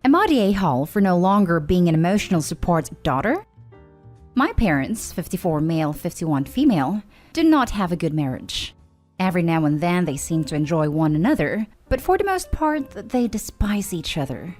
Am I the a-hole for no longer being an emotional support daughter? My parents, 54 male, 51 female, did not have a good marriage. Every now and then they seem to enjoy one another, but for the most part, they despise each other.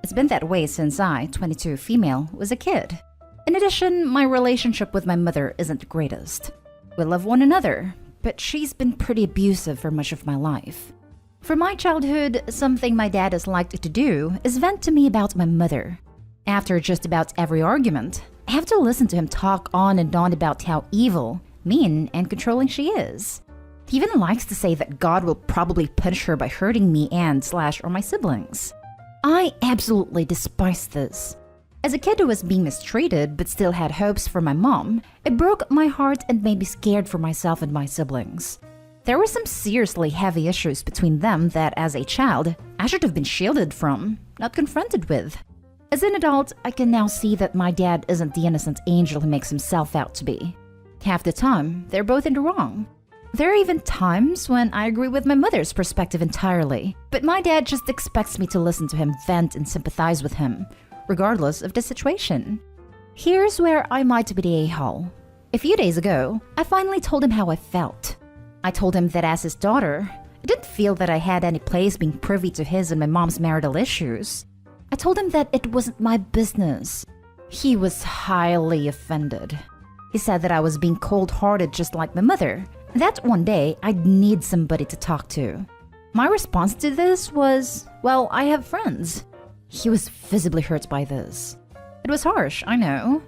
It's been that way since I, 22 female, was a kid. In addition, my relationship with my mother isn't the greatest. We love one another, but she's been pretty abusive for much of my life. For my childhood, something my dad has liked to do is vent to me about my mother. After just about every argument, I have to listen to him talk on and on about how evil, mean, and controlling she is. He even likes to say that God will probably punish her by hurting me or my siblings. I absolutely despise this. As a kid who was being mistreated but still had hopes for my mom, it broke my heart and made me scared for myself and my siblings. There were some seriously heavy issues between them that, as a child, I should have been shielded from, not confronted with. As an adult, I can now see that my dad isn't the innocent angel he makes himself out to be. Half the time, they're both in the wrong. There are even times when I agree with my mother's perspective entirely, but my dad just expects me to listen to him vent and sympathize with him, regardless of the situation. Here's where I might be the a-hole. A few days ago, I finally told him how I felt. I told him that as his daughter, I didn't feel that I had any place being privy to his and my mom's marital issues. I told him that it wasn't my business. He was highly offended. He said that I was being cold-hearted just like my mother, and that one day I'd need somebody to talk to. My response to this was, well, I have friends. He was visibly hurt by this. It was harsh, I know.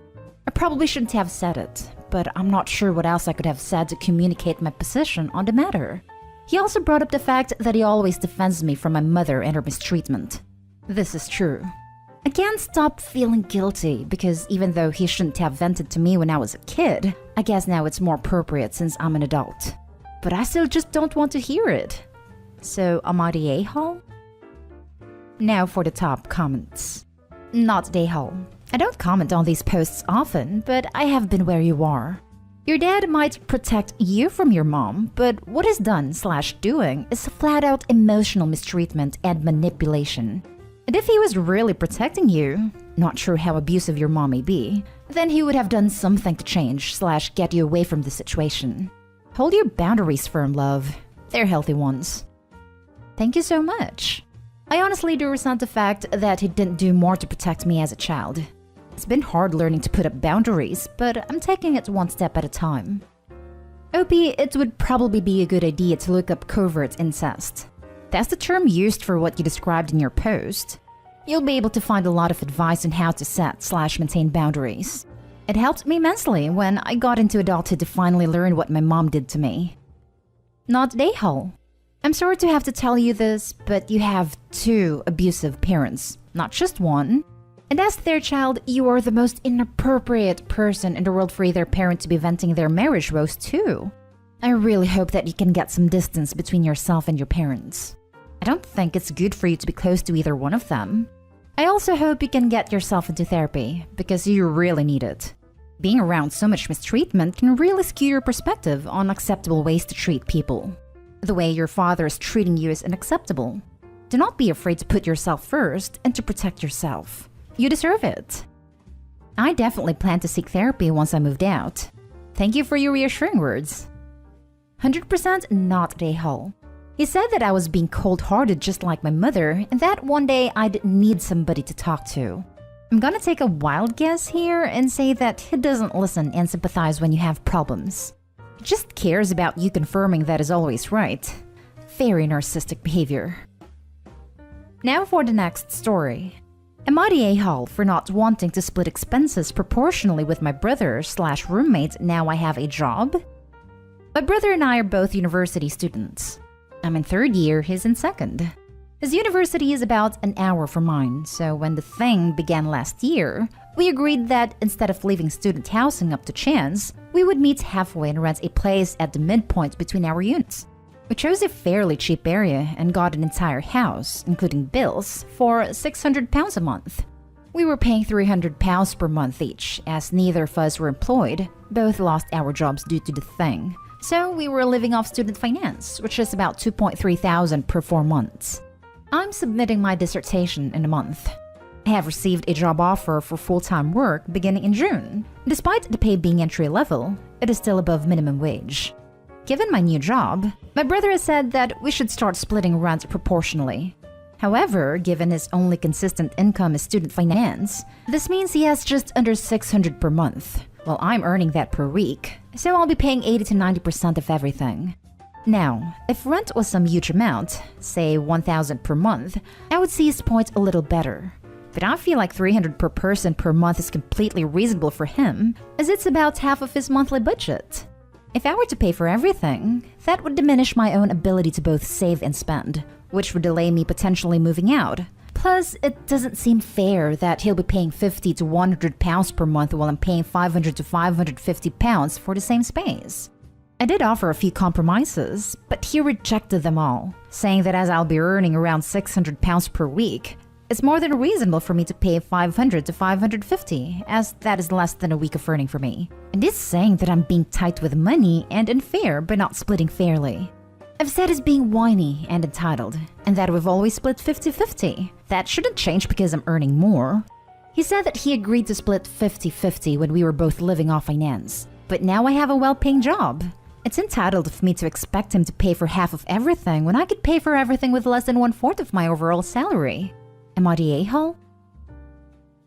I probably shouldn't have said it, but I'm not sure what else I could have said to communicate my position on the matter. He also brought up the fact that he always defends me from my mother and her mistreatment. This is true. I can't stop feeling guilty because even though he shouldn't have vented to me when I was a kid, I guess now it's more appropriate since I'm an adult. But I still just don't want to hear it. So am I the a-hole? Now for the top comments. Not the a-hole. I don't comment on these posts often, but I have been where you are. Your dad might protect you from your mom, but what is done/doing is flat-out emotional mistreatment and manipulation. And if he was really protecting you, not sure how abusive your mom may be, then he would have done something to change/get you away from the situation. Hold your boundaries firm, love. They're healthy ones. Thank you so much. I honestly do resent the fact that he didn't do more to protect me as a child. It's been hard learning to put up boundaries, but I'm taking it one step at a time. OP, it would probably be a good idea to look up covert incest. That's the term used for what you described in your post. You'll be able to find a lot of advice on how to set/maintain boundaries. It helped me immensely when I got into adulthood to finally learn what my mom did to me. Not a-hole. I'm sorry to have to tell you this, but you have 2 abusive parents, not just one. And as their child, you are the most inappropriate person in the world for either parent to be venting their marriage woes to. I really hope that you can get some distance between yourself and your parents. I don't think it's good for you to be close to either one of them. I also hope you can get yourself into therapy, because you really need it. Being around so much mistreatment can really skew your perspective on acceptable ways to treat people. The way your father is treating you is unacceptable. Do not be afraid to put yourself first and to protect yourself. You deserve it. I definitely plan to seek therapy once I moved out. Thank you for your reassuring words. 100% not a-hole. He said that I was being cold-hearted just like my mother, and that one day I'd need somebody to talk to. I'm gonna take a wild guess here and say that he doesn't listen and sympathize when you have problems. He just cares about you confirming that is always right. Very narcissistic behavior. Now for the next story. Am I the a-hole for not wanting to split expenses proportionally with my brother/roommate now I have a job? My brother and I are both university students. I'm in 3rd year, he's in 2nd. His university is about an hour from mine, so when the thing began last year, we agreed that instead of leaving student housing up to chance, we would meet halfway and rent a place at the midpoint between our units. We chose a fairly cheap area and got an entire house, including bills, for £600 a month. We were paying £300 per month each, as neither of us were employed, both lost our jobs due to the thing. So we were living off student finance, which is about $2,300 per 4 months. I'm submitting my dissertation in a month. I have received a job offer for full-time work beginning in June. Despite the pay being entry level, it is still above minimum wage. Given my new job, my brother has said that we should start splitting rent proportionally. However, given his only consistent income is student finance, this means he has just under $600 per month, while I'm earning that per week, so I'll be paying 80 to 90% of everything. Now, if rent was some huge amount, say $1,000 per month, I would see his point a little better. But I feel like $300 per person per month is completely reasonable for him, as it's about half of his monthly budget. If I were to pay for everything, that would diminish my own ability to both save and spend, which would delay me potentially moving out. Plus, it doesn't seem fair that he'll be paying £50 to £100 per month while I'm paying £500 to £550 for the same space. I did offer a few compromises, but he rejected them all, saying that as I'll be earning around £600 per week, it's more than reasonable for me to pay $500 to $550, as that is less than a week of earning for me. And he's saying that I'm being tight with money and unfair by not splitting fairly. I've said he's being whiny and entitled, and that we've always split 50-50. That shouldn't change because I'm earning more. He said that he agreed to split 50-50 when we were both living off finance, but now I have a well-paying job. It's entitled of me to expect him to pay for half of everything when I could pay for everything with less than 1/4 of my overall salary. Am I the a-hole?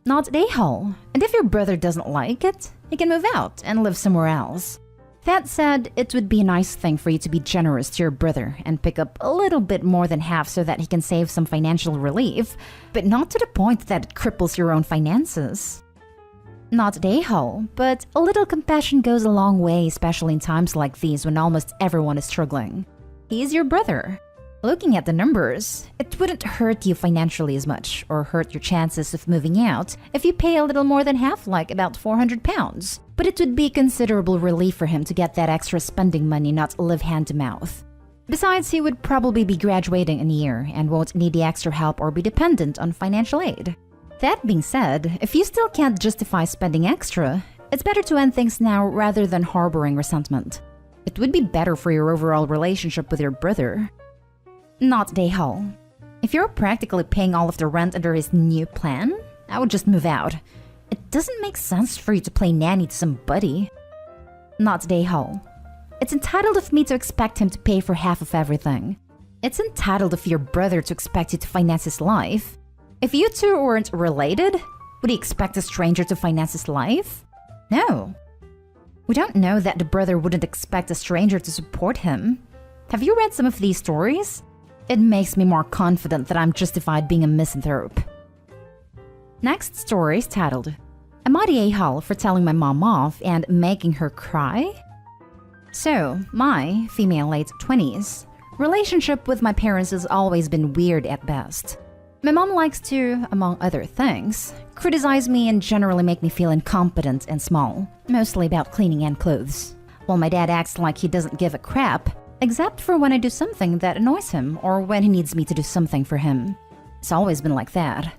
Not the a-hole. And if your brother doesn't like it, he can move out and live somewhere else. That said, it would be a nice thing for you to be generous to your brother and pick up a little bit more than half so that he can save some financial relief, but not to the point that it cripples your own finances. Not the a-hole, but a little compassion goes a long way, especially in times like these when almost everyone is struggling. He's your brother. Looking at the numbers, it wouldn't hurt you financially as much or hurt your chances of moving out if you pay a little more than half, like about £400. But it would be considerable relief for him to get that extra spending money, not live hand to mouth. Besides, he would probably be graduating in a year and won't need the extra help or be dependent on financial aid. That being said, if you still can't justify spending extra, it's better to end things now rather than harboring resentment. It would be better for your overall relationship with your brother. Not the a-hole. If you're practically paying all of the rent under his new plan, I would just move out. It doesn't make sense for you to play nanny to somebody. Not the a-hole. It's entitled of me to expect him to pay for half of everything. It's entitled of your brother to expect you to finance his life. If you two weren't related, would he expect a stranger to finance his life? No. We don't know that the brother wouldn't expect a stranger to support him. Have you read some of these stories? It makes me more confident that I'm justified being a misanthrope. Next story is titled, Am I the a-hole for telling my mom off and making her cry? So, my, female late 20s, relationship with my parents has always been weird at best. My mom likes to, among other things, criticize me and generally make me feel incompetent and small, mostly about cleaning and clothes, while my dad acts like he doesn't give a crap, except for when I do something that annoys him or when he needs me to do something for him. It's always been like that.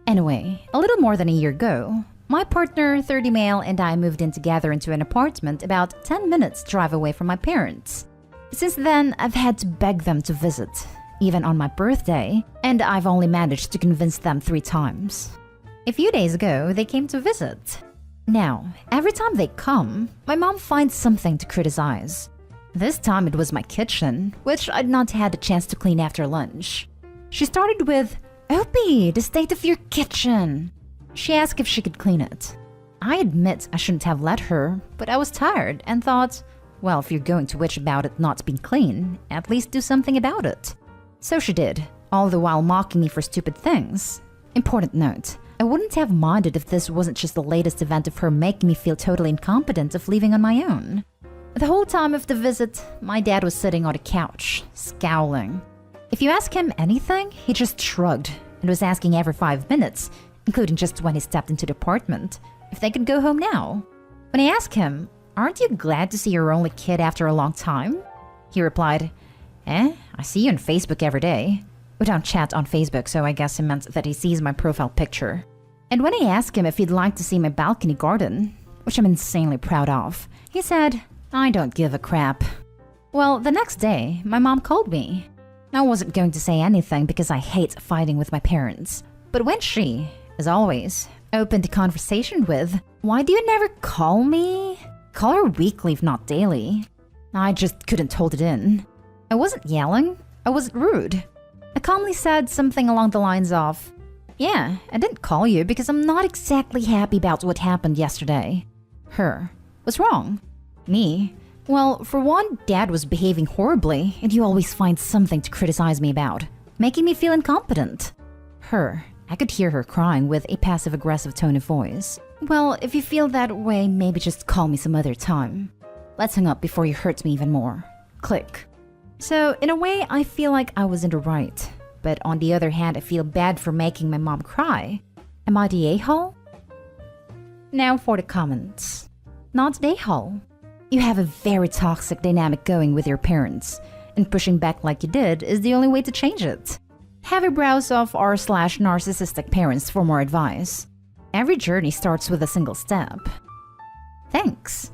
Anyway, a little more than a year ago, my partner, 30 male, and I moved in together into an apartment about 10 minutes drive away from my parents. Since then, I've had to beg them to visit, even on my birthday, and I've only managed to convince them 3 times. A few days ago, they came to visit. Now, every time they come, my mom finds something to criticize. This time it was my kitchen, which I'd not had a chance to clean after lunch. She started with, Opie, the state of your kitchen. She asked if she could clean it. I admit I shouldn't have let her, but I was tired and thought, well, if you're going to witch about it not being clean, at least do something about it. So she did, all the while mocking me for stupid things. Important note, I wouldn't have minded if this wasn't just the latest event of her making me feel totally incompetent of leaving on my own. The whole time of the visit, my dad was sitting on the couch, scowling. If you ask him anything, he just shrugged and was asking every 5 minutes, including just when he stepped into the apartment, if they could go home now. When I asked him, aren't you glad to see your only kid after a long time? He replied, I see you on Facebook every day. We don't chat on Facebook, so I guess he meant that he sees my profile picture. And when I asked him if he'd like to see my balcony garden, which I'm insanely proud of, he said, I don't give a crap. Well, the next day, my mom called me. I wasn't going to say anything because I hate fighting with my parents. But when she, As always, open to conversation with, "Why do you never call me?" Call her weekly if not daily. I just couldn't hold it in. I wasn't yelling. I wasn't rude. I calmly said something along the lines of, "Yeah, I didn't call you because I'm not exactly happy about what happened yesterday." Her. "What's wrong?" Me. "Well, for one, Dad was behaving horribly, and you always find something to criticize me about, making me feel incompetent." Her. I could hear her crying with a passive-aggressive tone of voice. "Well, if you feel that way, maybe just call me some other time. Let's hang up before you hurt me even more." Click. So, in a way, I feel like I was in the right. But on the other hand, I feel bad for making my mom cry. Am I the a-hole? Now for the comments. Not the a-hole. You have a very toxic dynamic going with your parents, and pushing back like you did is the only way to change it. Have a browse of r/narcissistic parents for more advice. Every journey starts with a single step. Thanks.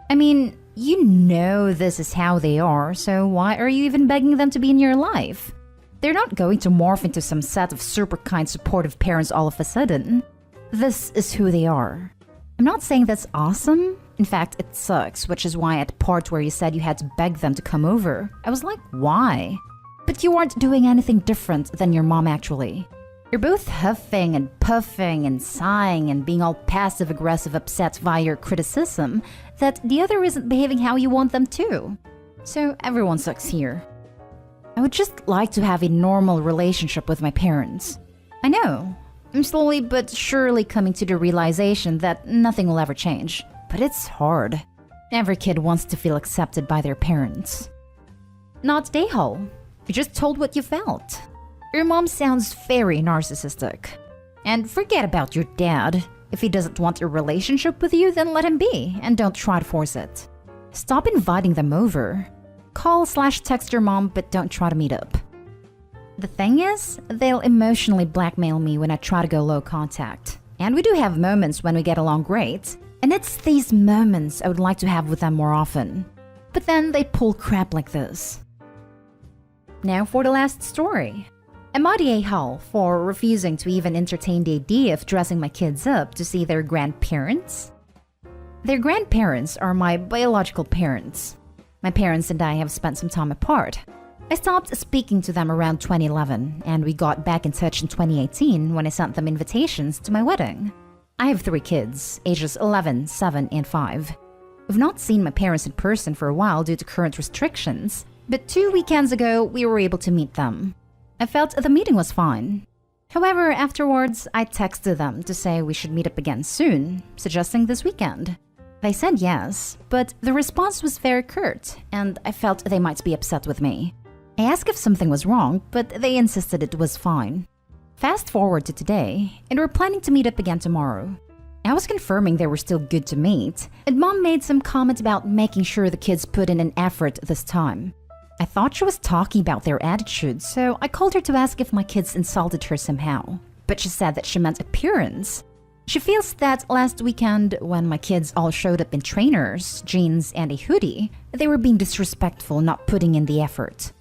I mean, you know this is how they are, so why are you even begging them to be in your life? They're not going to morph into some set of super kind, supportive parents all of a sudden. This is who they are. I'm not saying that's awesome. In fact, it sucks, which is why at the part where you said you had to beg them to come over, I was like, why? But you aren't doing anything different than your mom actually. You're both huffing and puffing and sighing and being all passive-aggressive upset via your criticism that the other isn't behaving how you want them to. So everyone sucks here. I would just like to have a normal relationship with my parents. I know, I'm slowly but surely coming to the realization that nothing will ever change. But it's hard. Every kid wants to feel accepted by their parents. Not a-hole. You just told what you felt. Your mom sounds very narcissistic. And forget about your dad. If he doesn't want a relationship with you, then let him be, and don't try to force it. Stop inviting them over. Call/text your mom, but don't try to meet up. The thing is, they'll emotionally blackmail me when I try to go low contact. And we do have moments when we get along great, and it's these moments I would like to have with them more often. But then they pull crap like this. Now for the last story. Am I the a-hole for refusing to even entertain the idea of dressing my kids up to see their grandparents? Their grandparents are my biological parents. My parents and I have spent some time apart. I stopped speaking to them around 2011, and we got back in touch in 2018 when I sent them invitations to my wedding. I have 3 kids, ages 11, 7, and 5. We've not seen my parents in person for a while due to current restrictions, but 2 weekends ago we were able to meet them. I felt the meeting was fine. However, afterwards, I texted them to say we should meet up again soon, suggesting this weekend. They said yes, but the response was very curt, and I felt they might be upset with me. I asked if something was wrong, but they insisted it was fine. Fast forward to today, and we're planning to meet up again tomorrow. I was confirming they were still good to meet, and Mom made some comment about making sure the kids put in an effort this time. I thought she was talking about their attitude, so I called her to ask if my kids insulted her somehow. But she said that she meant appearance. She feels that last weekend, when my kids all showed up in trainers, jeans, and a hoodie, they were being disrespectful, not putting in the effort.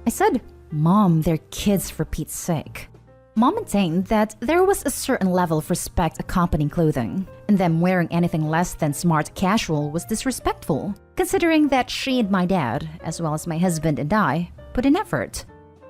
I said, "Mom, they're kids for Pete's sake." Mom maintained that there was a certain level of respect accompanying clothing, and them wearing anything less than smart casual was disrespectful, considering that she and my dad, as well as my husband and I, put in effort.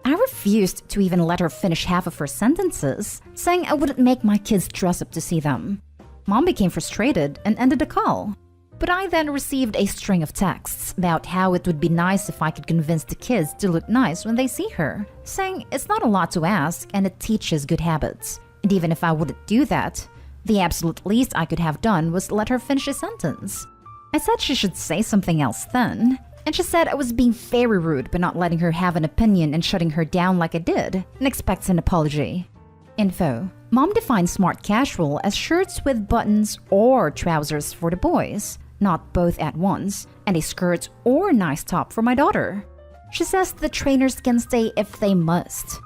I refused to even let her finish half of her sentences, saying I wouldn't make my kids dress up to see them. Mom became frustrated and ended the call. But I then received a string of texts about how it would be nice if I could convince the kids to look nice when they see her, saying it's not a lot to ask and it teaches good habits. And even if I wouldn't do that, the absolute least I could have done was let her finish a sentence. I said she should say something else then, and she said I was being very rude by not letting her have an opinion and shutting her down like I did, and expects an apology. Info. Mom defines smart casual as shirts with buttons or trousers for the boys, not both at once, and a skirt or nice top for my daughter. She says the trainers can stay if they must.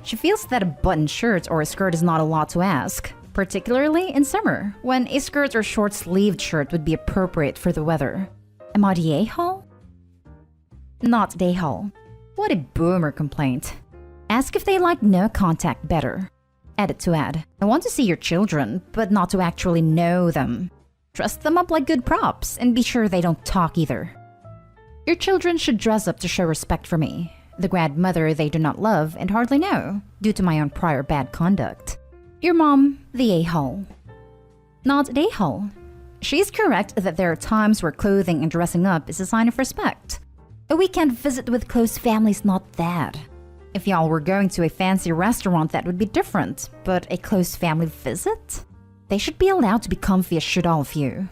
She feels that a button shirt or a skirt is not a lot to ask, particularly in summer, when a skirt or short-sleeved shirt would be appropriate for the weather. Am I the a-hole? Not the a-hole. What a boomer complaint. Ask if they like no contact better. Edit to add, I want to see your children, but not to actually know them. Dress them up like good props and be sure they don't talk either. Your children should dress up to show respect for me, the grandmother they do not love and hardly know, due to my own prior bad conduct. Your mom, the a-hole. Not an a-hole. She's correct that there are times where clothing and dressing up is a sign of respect. A weekend visit with close family's not that. If y'all were going to a fancy restaurant, that would be different, but a close family visit? They should be allowed to be comfy as should all of you.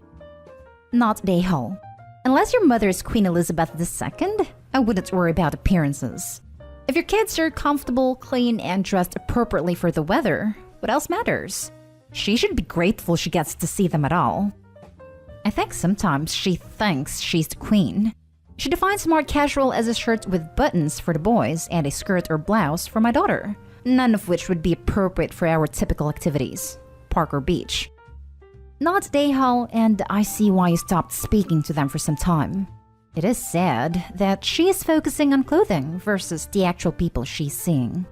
Not the a-hole. Unless your mother is Queen Elizabeth II, I wouldn't worry about appearances. If your kids are comfortable, clean, and dressed appropriately for the weather, what else matters? She should be grateful she gets to see them at all. I think sometimes she thinks she's the queen. She defines smart casual as a shirt with buttons for the boys and a skirt or blouse for my daughter, none of which would be appropriate for our typical activities, park or beach. Not Dayhal, and I see why you stopped speaking to them for some time. It is sad that she is focusing on clothing versus the actual people she's seeing.